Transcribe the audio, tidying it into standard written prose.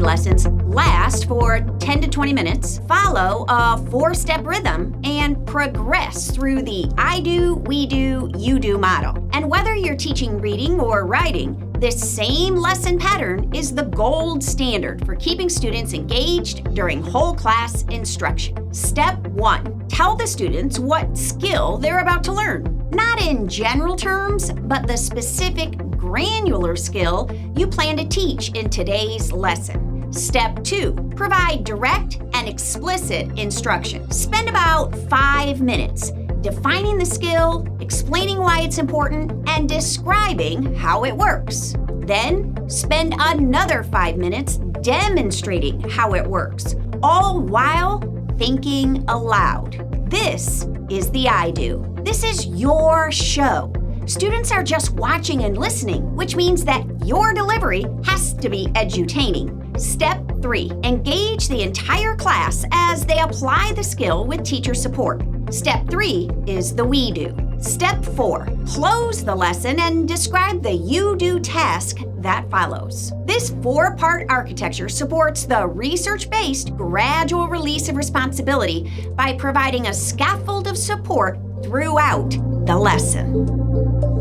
lessons last for 10 to 20 minutes, follow a 4-step rhythm, and progress through the I do, we do, you do model. And whether you're teaching reading or writing, this same lesson pattern is the gold standard for keeping students engaged during whole class instruction. Step 1. Tell the students what skill they're about to learn. Not in general terms, but the specific granular skill you plan to teach in today's lesson. Step 2. Provide direct and explicit instruction. Spend about 5 minutes defining the skill, explaining why it's important, and describing how it works. Then, spend another 5 minutes demonstrating how it works, all while thinking aloud. This is the I do. This is your show. Students are just watching and listening, which means that your delivery has to be edutaining. Step 3. Engage the entire class as they apply the skill with teacher support. Step 3 is the we do. Step 4. Close the lesson and describe the you do task that follows. This 4-part architecture supports the research-based gradual release of responsibility by providing a scaffold of support throughout the lesson.